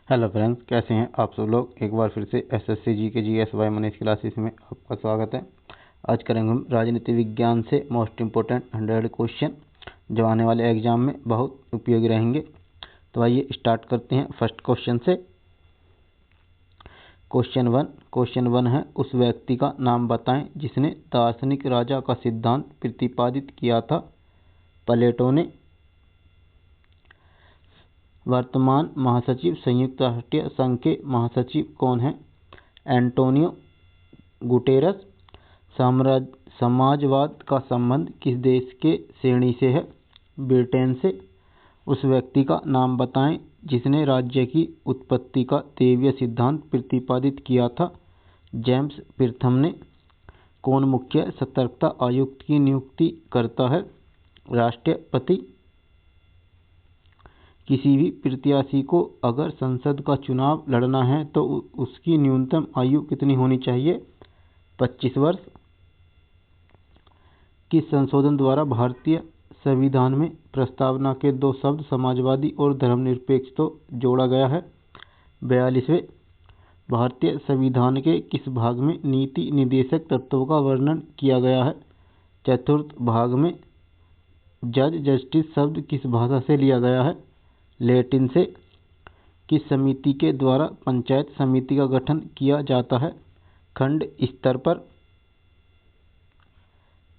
Hello friends, कैसे हैं आप सब लोग। एक बार फिर से एसएससी जी के GS मनीष क्लासेस में आपका स्वागत है। आज करेंगे हम राजनीति विज्ञान से मोस्ट इम्पोर्टेंट 100 क्वेश्चन जो आने वाले एग्जाम में बहुत उपयोगी रहेंगे। तो आइए स्टार्ट करते हैं फर्स्ट क्वेश्चन से। क्वेश्चन वन है, उस व्यक्ति का नाम बताएं जिसने दार्शनिक राजा का सिद्धांत प्रतिपादित किया था। प्लेटो ने। वर्तमान महासचिव संयुक्त राष्ट्र संघ के महासचिव कौन हैं? Antonio Guterres. समाजवाद का संबंध किस देश के श्रेणी से है? ब्रिटेन से। उस व्यक्ति का नाम बताएं जिसने राज्य की उत्पत्ति का दैवीय सिद्धांत प्रतिपादित किया था। जेम्स प्रथम ने। कौन मुख्य सतर्कता आयुक्त की नियुक्ति करता है? राष्ट्रपति। किसी भी प्रत्याशी को अगर संसद का चुनाव लड़ना है तो उसकी न्यूनतम आयु कितनी होनी चाहिए? 25 वर्ष। किस संशोधन द्वारा भारतीय संविधान में प्रस्तावना के दो शब्द समाजवादी और धर्मनिरपेक्ष तो जोड़ा गया है? 42वें। भारतीय संविधान के किस भाग में नीति निर्देशक तत्वों का वर्णन किया गया है? चतुर्थ भाग में। जस्टिस शब्द किस भाषा से लिया गया है? लैटिन से। किस समिति के द्वारा पंचायत समिति का गठन किया जाता है? खंड स्तर पर।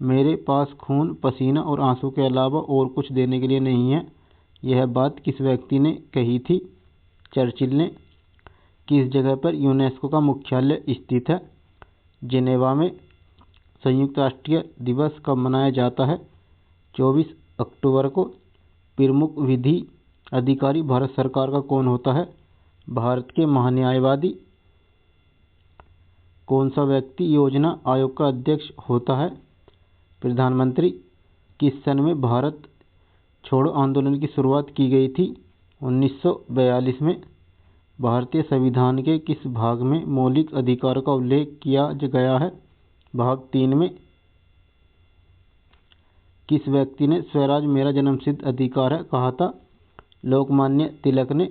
मेरे पास खून, पसीना और आंसू के अलावा और कुछ देने के लिए नहीं है, यह बात किस व्यक्ति ने कही थी? चर्चिल ने। किस जगह पर यूनेस्को का मुख्यालय स्थित है? जिनेवा में। संयुक्त राष्ट्र दिवस कब मनाया जाता है? 24 अक्टूबर को। प्रमुख विधि अधिकारी भारत सरकार का कौन होता है? भारत के महान्यायवादी। कौन सा व्यक्ति योजना आयोग का अध्यक्ष होता है? प्रधानमंत्री। किस सन में भारत छोड़ो आंदोलन की शुरुआत की गई थी? 1942 में। भारतीय संविधान के किस भाग में मौलिक अधिकारों का उल्लेख किया गया है? भाग 3 में। किस व्यक्ति ने स्वराज मेरा जन्मसिद्ध अधिकार है कहा था? लोकमान्य तिलक ने।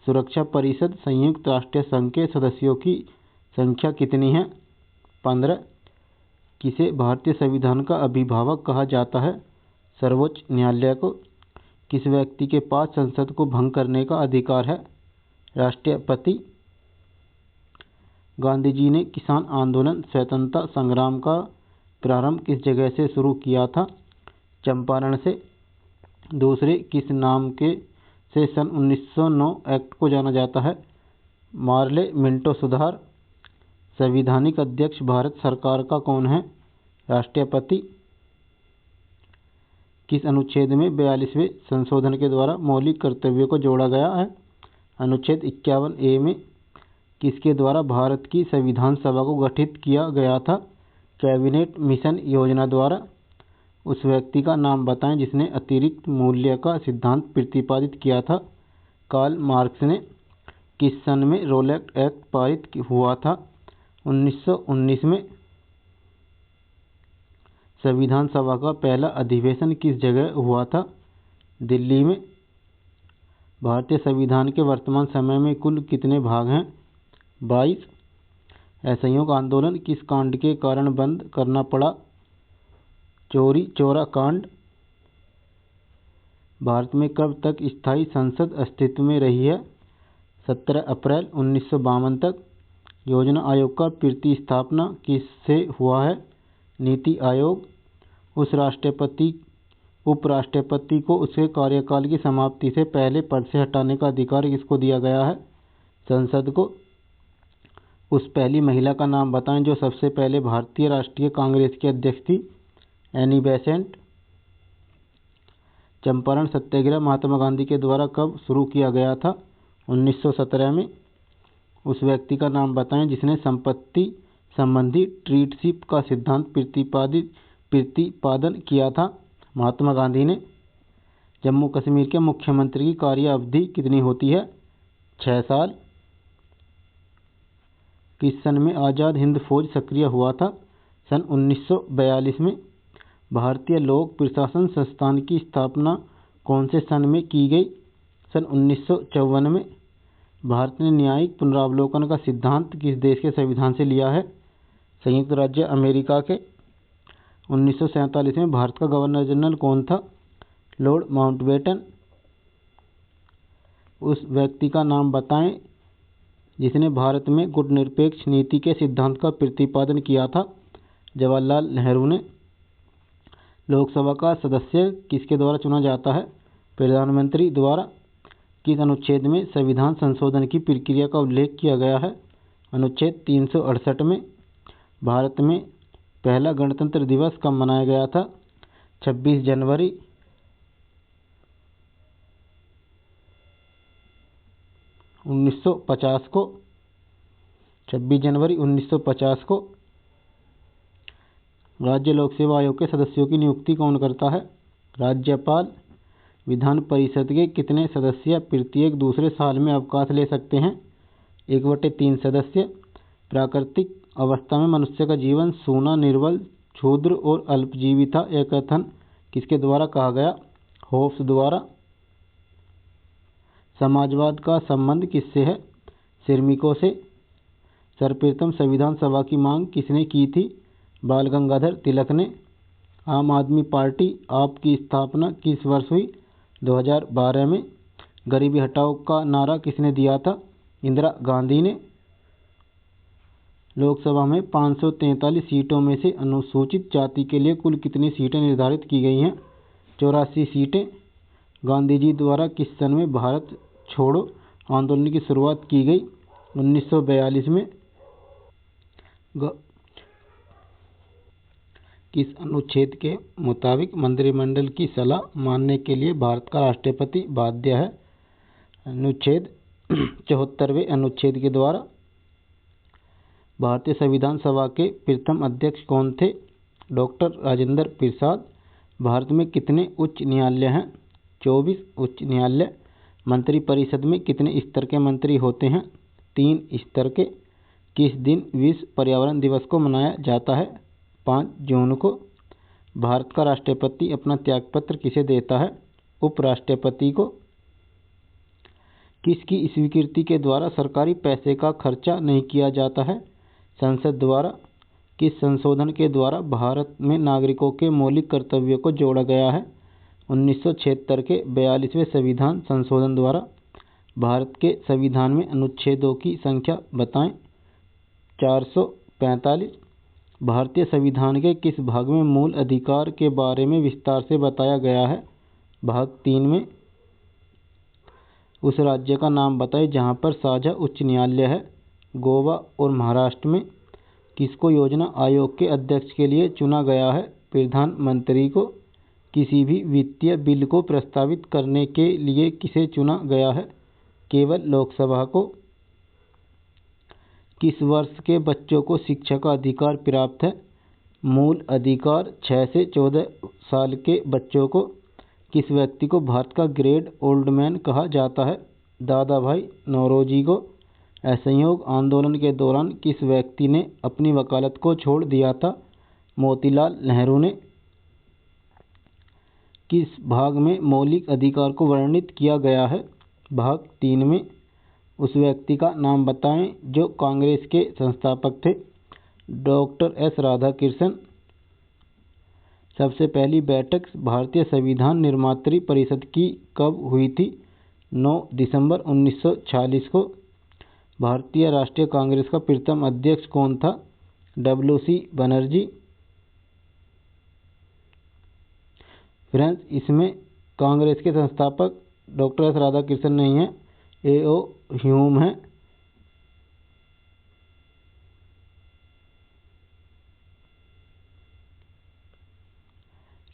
सुरक्षा परिषद संयुक्त राष्ट्र संघ के सदस्यों की संख्या कितनी है? 15। किसे भारतीय संविधान का अभिभावक कहा जाता है? सर्वोच्च न्यायालय को। किस व्यक्ति के पास संसद को भंग करने का अधिकार है? राष्ट्रपति। गांधी जी ने किसान आंदोलन स्वतंत्रता संग्राम का प्रारंभ किस जगह से शुरू किया था? चंपारण से। दूसरे किस नाम के से सन 1909 एक्ट को जाना जाता है? मार्ले मिंटो सुधार। संवैधानिक अध्यक्ष भारत सरकार का कौन है? राष्ट्रपति। किस अनुच्छेद में 42वें संशोधन के द्वारा मौलिक कर्तव्यों को जोड़ा गया है? अनुच्छेद 51A में। किसके द्वारा भारत की संविधान सभा को गठित किया गया था? कैबिनेट मिशन योजना द्वारा। उस व्यक्ति का नाम बताएं जिसने अतिरिक्त मूल्य का सिद्धांत प्रतिपादित किया था? कार्ल मार्क्स ने। किस सन में रोलेट एक्ट पारित हुआ था? 1919 में। संविधान सभा का पहला अधिवेशन किस जगह हुआ था? दिल्ली में। भारतीय संविधान के वर्तमान समय में कुल कितने भाग हैं? 22। असहयोग आंदोलन किस कांड के कारण बंद करना पड़ा? चौरी चौरा कांड। भारत में कब तक स्थायी संसद अस्तित्व में रही है? 17 अप्रैल 1952 तक। योजना आयोग का प्रतिस्थापना किससे हुआ है? नीति आयोग। उपराष्ट्रपति को उसके कार्यकाल की समाप्ति से पहले पद से हटाने का अधिकार किसको दिया गया है? संसद को। उस पहली महिला का नाम बताएं जो सबसे पहले भारतीय राष्ट्रीय कांग्रेस की अध्यक्ष थी? Annie Besant. चंपारण सत्याग्रह महात्मा गांधी के द्वारा कब शुरू किया गया था? 1917 में। उस व्यक्ति का नाम बताएं जिसने संपत्ति संबंधी ट्रीटशिप का सिद्धांत प्रतिपादन किया था? महात्मा गांधी ने। जम्मू कश्मीर के मुख्यमंत्री की कार्य अवधि कितनी होती है? 6 साल। किस सन में आज़ाद हिंद फौज सक्रिय हुआ था? सन 1942 में। भारतीय लोक प्रशासन संस्थान की स्थापना कौन से सन में की गई? सन 1954 में। भारत ने न्यायिक पुनरावलोकन का सिद्धांत किस देश के संविधान से लिया है? संयुक्त राज्य अमेरिका के। 1947 में भारत का गवर्नर जनरल कौन था? Lord Mountbatten. उस व्यक्ति का नाम बताएं जिसने भारत में गुटनिरपेक्ष नीति के सिद्धांत का प्रतिपादन किया था। जवाहरलाल नेहरू ने। लोकसभा का सदस्य किसके द्वारा चुना जाता है? प्रधानमंत्री द्वारा। किस अनुच्छेद में संविधान संशोधन की प्रक्रिया का उल्लेख किया गया है? अनुच्छेद 368 में। भारत में पहला गणतंत्र दिवस कब मनाया गया था? 26 जनवरी 1950 को। 26 जनवरी 1950 को। राज्य लोक सेवा आयोग के सदस्यों की नियुक्ति कौन करता है? राज्यपाल। विधान परिषद के कितने सदस्य प्रत्येक दूसरे साल में अवकाश ले सकते हैं? 1/3 सदस्य। प्राकृतिक अवस्था में मनुष्य का जीवन सूना, निर्बल, क्षुद्र और अल्पजीवी था, यह कथन किसके द्वारा कहा गया? होब्स द्वारा। समाजवाद का संबंध किससे है? श्रमिकों से। सर्वप्रथम संविधान सभा की मांग किसने की थी? बाल गंगाधर तिलक ने। आम आदमी पार्टी आप की स्थापना किस वर्ष हुई? 2012 में। गरीबी हटाओ का नारा किसने दिया था? इंदिरा गांधी ने। लोकसभा में 543 सीटों में से अनुसूचित जाति के लिए कुल कितनी सीटें निर्धारित की गई हैं? 84 सीटें। गांधी जी द्वारा किस सन में भारत छोड़ो आंदोलन की शुरुआत की गई? 1942 में। किस अनुच्छेद के मुताबिक मंत्रिमंडल की सलाह मानने के लिए भारत का राष्ट्रपति बाध्य है? अनुच्छेद 74वें अनुच्छेद के द्वारा। भारतीय संविधान सभा के प्रथम अध्यक्ष कौन थे? डॉक्टर राजेंद्र प्रसाद। भारत में कितने उच्च न्यायालय हैं? 24 उच्च न्यायालय। मंत्रिपरिषद में कितने स्तर के मंत्री होते हैं? 3 स्तर के। किस दिन विश्व पर्यावरण दिवस को मनाया जाता है? 5 जून को। भारत का राष्ट्रपति अपना त्यागपत्र किसे देता है? उपराष्ट्रपति को। किसकी स्वीकृति के द्वारा सरकारी पैसे का खर्चा नहीं किया जाता है? संसद द्वारा। किस संशोधन के द्वारा भारत में नागरिकों के मौलिक कर्तव्यों को जोड़ा गया है? 1976 के 42वें संविधान संशोधन द्वारा। भारत के संविधान में अनुच्छेदों की संख्या बताएं। 445। भारतीय संविधान के किस भाग में मूल अधिकार के बारे में विस्तार से बताया गया है? भाग 3 में। उस राज्य का नाम बताएं जहां पर साझा उच्च न्यायालय है। गोवा और महाराष्ट्र में। किसको योजना आयोग के अध्यक्ष के लिए चुना गया है? प्रधानमंत्री को। किसी भी वित्तीय बिल को प्रस्तावित करने के लिए किसे चुना गया है? केवल लोकसभा को। किस वर्ष के बच्चों को शिक्षा का अधिकार प्राप्त है? मूल अधिकार 6 से 14 साल के बच्चों को। किस व्यक्ति को भारत का ग्रेट ओल्ड मैन कहा जाता है? दादा भाई नौरोजी को। असहयोग आंदोलन के दौरान किस व्यक्ति ने अपनी वकालत को छोड़ दिया था? मोतीलाल नेहरू ने। किस भाग में मौलिक अधिकार को वर्णित किया गया है? भाग 3 में। उस व्यक्ति का नाम बताएं जो कांग्रेस के संस्थापक थे। Doctor S Radhakrishnan. सबसे पहली बैठक भारतीय संविधान निर्मात्री परिषद की कब हुई थी? 9 दिसंबर 1946 को। भारतीय राष्ट्रीय कांग्रेस का प्रथम अध्यक्ष कौन था? WC बनर्जी। फ्रेंड्स, इसमें कांग्रेस के संस्थापक डॉक्टर एस राधाकृष्णन नहीं है, A.O. ह्यूम है।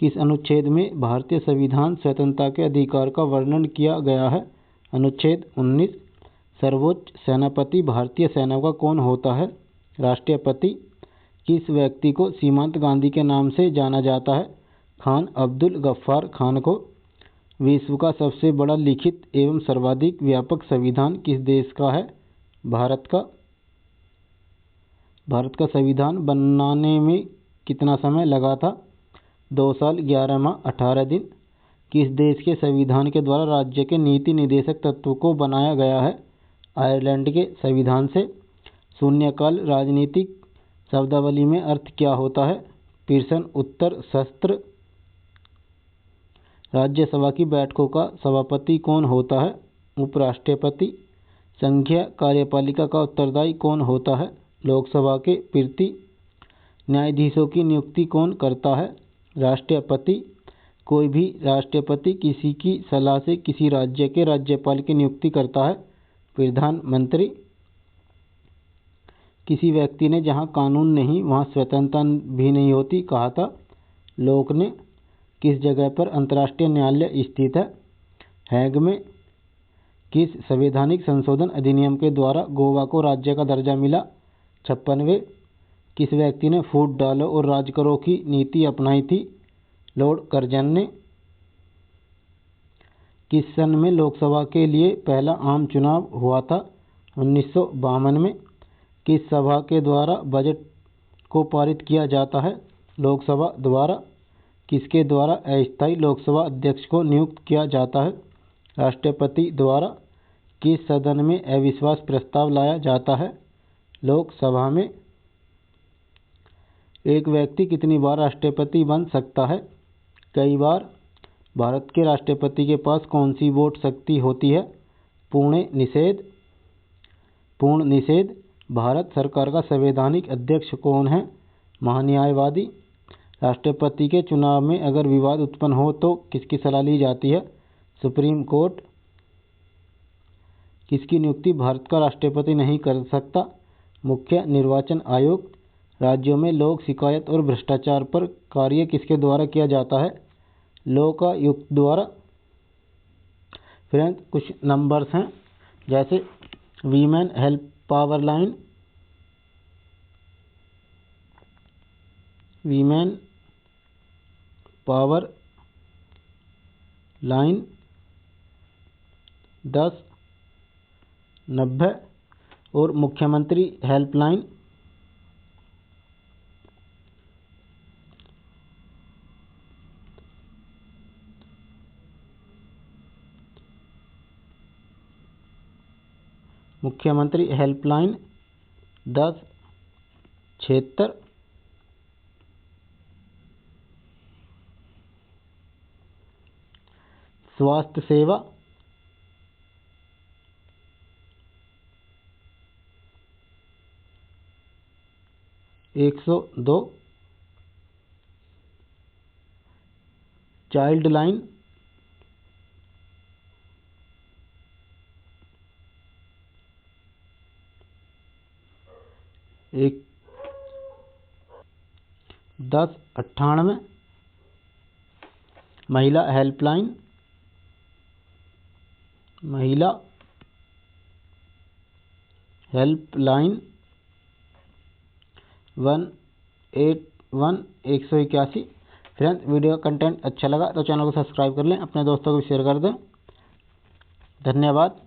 किस अनुच्छेद में भारतीय संविधान स्वतंत्रता के अधिकार का वर्णन किया गया है? अनुच्छेद 19। सर्वोच्च सेनापति भारतीय सेना का कौन होता है? राष्ट्रपति। किस व्यक्ति को सीमांत गांधी के नाम से जाना जाता है? खान अब्दुल गफ्फार खान को। विश्व का सबसे बड़ा लिखित एवं सर्वाधिक व्यापक संविधान किस देश का है? भारत का। भारत का संविधान बनाने में कितना समय लगा था? 2 साल 11 माह 18 दिन। किस देश के संविधान के द्वारा राज्य के नीति निर्देशक तत्व को बनाया गया है? आयरलैंड के संविधान से। शून्यकाल राजनीतिक शब्दावली में अर्थ क्या होता है? प्रश्न उत्तर शस्त्र। राज्यसभा की बैठकों का सभापति कौन होता है? उपराष्ट्रपति। संघीय कार्यपालिका का उत्तरदायी कौन होता है? लोकसभा के प्रति। न्यायाधीशों की नियुक्ति कौन करता है? राष्ट्रपति। कोई भी राष्ट्रपति किसी की सलाह से किसी राज्य के राज्यपाल की नियुक्ति करता है। प्रधानमंत्री। किसी व्यक्ति ने जहाँ कानून नहीं वहाँ स्वतंत्रता भी नहीं होती कहा था। लोक ने। किस जगह पर अंतर्राष्ट्रीय न्यायालय स्थित है? हैग में। किस संवैधानिक संशोधन अधिनियम के द्वारा गोवा को राज्य का दर्जा मिला? 56वें। किस व्यक्ति ने फूट डालो और राज करो की नीति अपनाई थी? लॉर्ड कर्जन ने। किस सन में लोकसभा के लिए पहला आम चुनाव हुआ था? 1952 में। किस सभा के द्वारा बजट को पारित किया जाता है? लोकसभा द्वारा। किसके द्वारा अस्थायी लोकसभा अध्यक्ष को नियुक्त किया जाता है? राष्ट्रपति द्वारा। किस सदन में अविश्वास प्रस्ताव लाया जाता है? लोकसभा में। एक व्यक्ति कितनी बार राष्ट्रपति बन सकता है? कई बार। भारत के राष्ट्रपति के पास कौन सी वोट शक्ति होती है? पूर्ण निषेध। पूर्ण निषेध। भारत सरकार का संवैधानिक अध्यक्ष कौन है? महान्यायवादी। राष्ट्रपति के चुनाव में अगर विवाद उत्पन्न हो तो किसकी सलाह ली जाती है? Supreme court. किसकी नियुक्ति भारत का राष्ट्रपति नहीं कर सकता? मुख्य निर्वाचन आयोग। राज्यों में लोक शिकायत और भ्रष्टाचार पर कार्य किसके द्वारा किया जाता है? लोकायुक्त द्वारा। फ्रेंड्स कुछ नंबर्स हैं जैसे women help power line, women power line 1090 और मुख्यमंत्री हेल्पलाइन 1076। स्वास्थ्य सेवा 102। Child line 1098। महिला हेल्पलाइन 181। फ्रेंड्स वीडियो कंटेंट अच्छा लगा तो चैनल को सब्सक्राइब कर लें, अपने दोस्तों को शेयर कर दें। धन्यवाद।